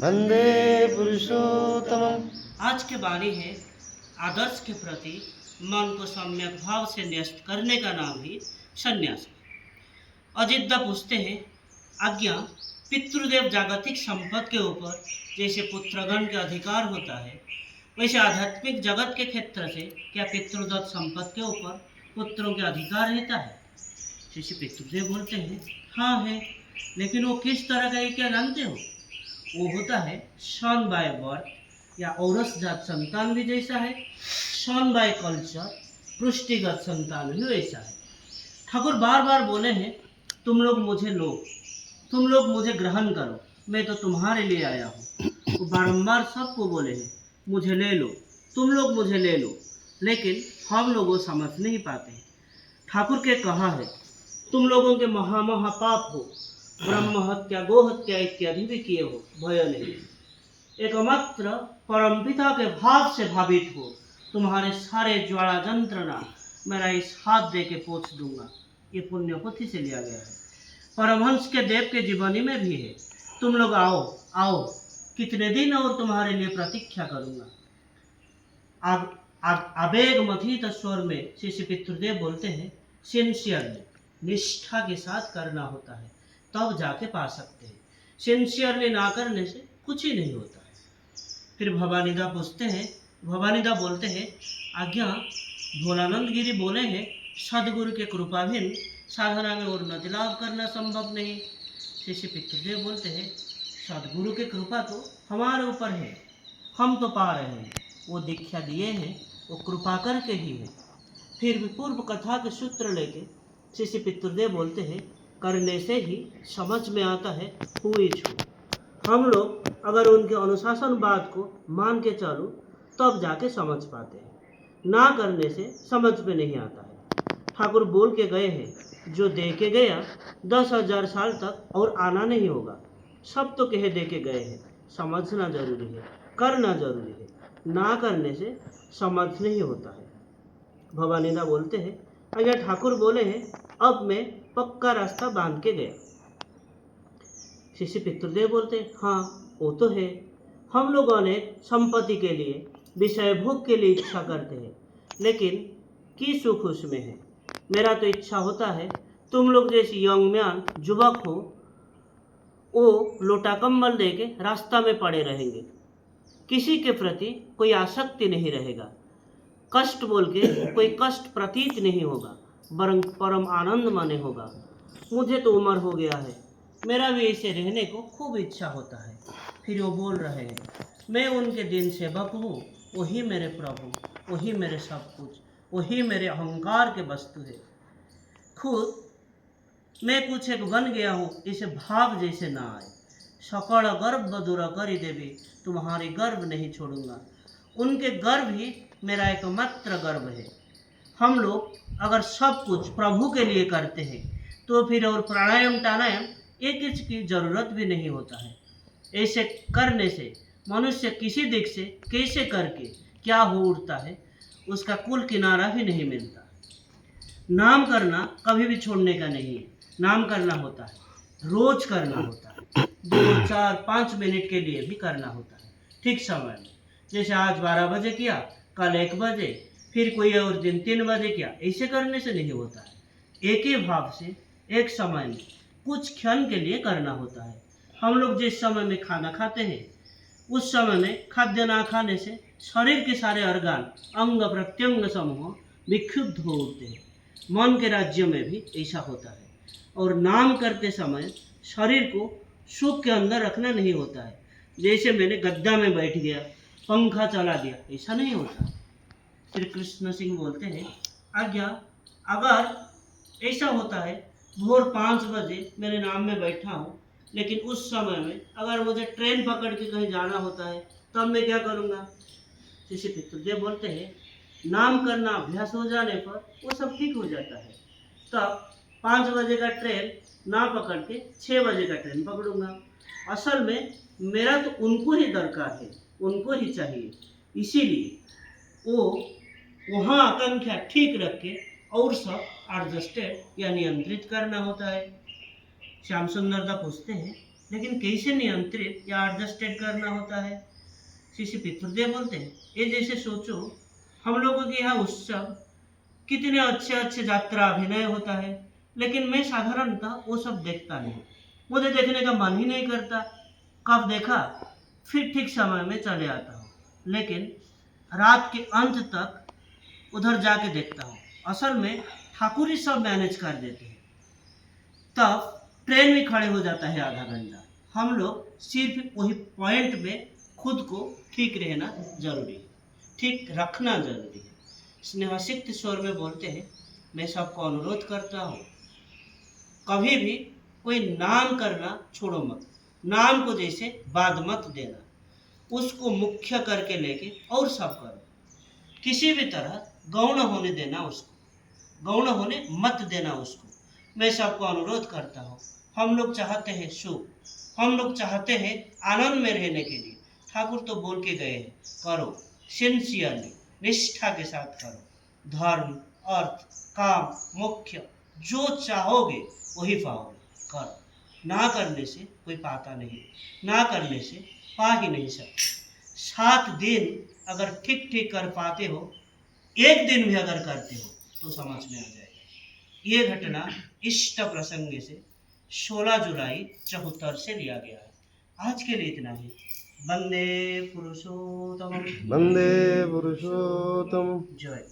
वंदे पुरुषोत्तमम्। आज की वाणी है आदर्श के प्रति मन को सम्यक भाव से न्यस्त करने का नाम ही संन्यास है। अजिद्दा पूछते हैं, आज्ञा पितृदेव जागतिक संपद के ऊपर जैसे पुत्रगण के अधिकार होता है, वैसे आध्यात्मिक जगत के क्षेत्र से क्या पितृदत्त संपद के ऊपर पुत्रों के अधिकार रहता है? जैसे पितृदेव बोलते हैं, हाँ है, लेकिन वो किस तरह का है क्या जानते हो? वो होता है सन बाय बर्थ या औरस जात संतान भी जैसा है, सन बाय कल्चर पुष्टिगत संतान भी वैसा है। ठाकुर बार बार बोले हैं, तुम लोग मुझे लो, तुम लोग मुझे ग्रहण करो, मैं तो तुम्हारे लिए आया हूँ। वो बारंबार सबको बोले हैं, मुझे ले लो, तुम लोग मुझे ले लो, लेकिन हम लोग वो समझ नहीं पाते। ठाकुर के कहा है, तुम लोगों के महा पाप हो, ब्रह्म हत्या गो हत्या इत्यादि भी किए हो, भय नहीं। एकमात्र परमपिता के भाव से भावित हो, तुम्हारे सारे ज्वाला जंत्रणा मेरा इस हाथ दे के पोंछ दूंगा। ये पुण्य पोथी से लिया गया है। परमहंस के देव के जीवनी में भी है, तुम लोग आओ आओ, कितने दिन और तुम्हारे लिए प्रतीक्षा करूंगा। आवेग मथित स्वर में शिष्य पितृदेव बोलते हैं, सिंसियरली निष्ठा के साथ करना होता है, तब जाके पा सकते हैं। सिंसियरली ना करने से कुछ ही नहीं होता है। फिर भवानीदा पूछते हैं, भवानीदा बोलते हैं, आज्ञा भोलानंद गिरी बोले हैं, सदगुरु के कृपा बिन साधना में उन्नति लाभ करना संभव नहीं। शिष्य पितृदेव बोलते हैं, सदगुरु की कृपा तो हमारे ऊपर है, हम तो पा रहे हैं, वो दीक्षा दिए हैं, वो कृपा करके ही है। फिर भी पूर्व कथा के सूत्र लेके शिष्य पितृदेव बोलते हैं, करने से ही समझ में आता है हु इज हु। हम लोग अगर उनके अनुशासन बात को मान के चलो तब जाके समझ पाते हैं, ना करने से समझ में नहीं आता है। ठाकुर बोल के गए हैं, जो दे के गया 10,000 साल तक और आना नहीं होगा। सब तो कह दे के गए हैं, समझना जरूरी है, करना जरूरी है, ना करने से समझ नहीं होता है। भवानीदा बोलते हैं, अगर ठाकुर बोले हैं, अब मैं पक्का रास्ता बांध के गया। शिष्य पितृदेव बोलते हैं, हाँ वो तो है, हम लोग अनेक संपत्ति के लिए विषय भोग के लिए इच्छा करते हैं, लेकिन की सुख उसमें है। मेरा तो इच्छा होता है तुम लोग जैसे यंग मैन युवक हो, वो लोटा कंबल दे के रास्ता में पड़े रहेंगे, किसी के प्रति कोई आसक्ति नहीं रहेगा, कष्ट बोल के कोई कष्ट प्रतीत नहीं होगा, बरं परम आनंद माने होगा। मुझे तो उम्र हो गया है, मेरा भी ऐसे रहने को खूब इच्छा होता है। फिर वो बोल रहे हैं, मैं उनके दिन सेवक हूँ, वही मेरे प्रभु, वही मेरे सब कुछ, वही मेरे अहंकार के वस्तु है। खुद मैं कुछ एक बन गया हूँ, इसे भाव जैसे ना आए। सकल गर्भ दूर करी देवी, तुम्हारी गर्भ नहीं छोड़ूंगा। उनके गर्भ ही मेरा एकमात्र गर्भ है। हम लोग अगर सब कुछ प्रभु के लिए करते हैं तो फिर और प्राणायाम टाणायाम एक की जरूरत भी नहीं होता है। ऐसे करने से मनुष्य किसी दिक से कैसे करके क्या हो उठता है, उसका कुल किनारा भी नहीं मिलता। नाम करना कभी भी छोड़ने का नहीं है, नाम करना होता है, रोज करना होता है, 2, 4, 5 मिनट के लिए भी करना होता है, ठीक समय में। जैसे आज 12 बजे किया, कल 1 बजे, फिर कोई और दिन 3 बजे किया, ऐसे करने से नहीं होता है। एक ही भाव से एक समय में कुछ क्षण के लिए करना होता है। हम लोग जिस समय में खाना खाते हैं, उस समय में खाद्य ना खाने से शरीर के सारे अर्गान अंग प्रत्यंग समूह विक्षुब्ध हो उठते हैं। मन के राज्य में भी ऐसा होता है। और नाम करते समय शरीर को सुख के अंदर रखना नहीं होता है। जैसे मैंने गद्दा में बैठ गया, पंखा चला दिया, ऐसा नहीं होता। श्री कृष्ण सिंह बोलते हैं, आज्ञा अगर ऐसा होता है भोर 5 बजे मेरे नाम में बैठा हूँ, लेकिन उस समय में अगर मुझे ट्रेन पकड़ के कहीं जाना होता है तब मैं क्या करूँगा? शिष्य पितृदेव बोलते हैं, नाम करना अभ्यास हो जाने पर वो सब ठीक हो जाता है। तब 5 बजे का ट्रेन ना पकड़ के 6 बजे का ट्रेन पकड़ूंगा। असल में मेरा तो उनको ही दरकार है, उनको ही चाहिए, इसीलिए वो वहाँ आकांक्षा ठीक रख के और सब एडजस्टेड या नियंत्रित करना होता है। श्याम सुंदरदा पूछते हैं, लेकिन कैसे नियंत्रित या एडजस्टेड करना होता है। श्री पितृदेव बोलते हैं, ये जैसे सोचो हम लोगों के यहाँ उत्सव कितने अच्छे अच्छे यात्रा अभिनय होता है, लेकिन मैं साधारणतः वो सब देखता नहीं, मुझे देखने का मन ही नहीं करता। कब देखा, फिर ठीक समय में चले आता हूँ, लेकिन रात के अंत तक उधर जाके देखता हूँ। असल में ठाकुर ही सब मैनेज कर देते हैं। तब ट्रेन भी खड़े हो जाता है आधा घंटा। हम लोग सिर्फ वही पॉइंट में खुद को ठीक रहना जरूरी है, ठीक रखना जरूरी है। स्नेहसिक्त स्वर में बोलते हैं, मैं सबको अनुरोध करता हूँ, कभी भी कोई नाम करना छोड़ो मत। नाम को जैसे बाद मत देना, उसको मुख्य करके लेके और सब करो। किसी भी तरह गौण होने देना उसको, गौण होने मत देना उसको। मैं सबको अनुरोध करता हूँ, हम लोग चाहते हैं सुख, हम लोग चाहते हैं आनंद में रहने के लिए। ठाकुर तो बोल के गए हैं, करो सिंसियरली, निष्ठा के साथ करो। धर्म, अर्थ, काम, मुख्य जो चाहोगे वही पाओगे, करो। ना करने से कोई पाता नहीं, ना करने से पा ही नहीं सकते। 7 दिन अगर ठीक ठीक कर पाते हो, एक दिन भी अगर करते हो तो समझ में आ जाएगा। ये घटना इष्ट प्रसंग से 16 जुलाई 74 से लिया गया है। आज के लिए इतना ही। वंदे पुरुषोत्तम। वंदे पुरुषोत्तम। जय।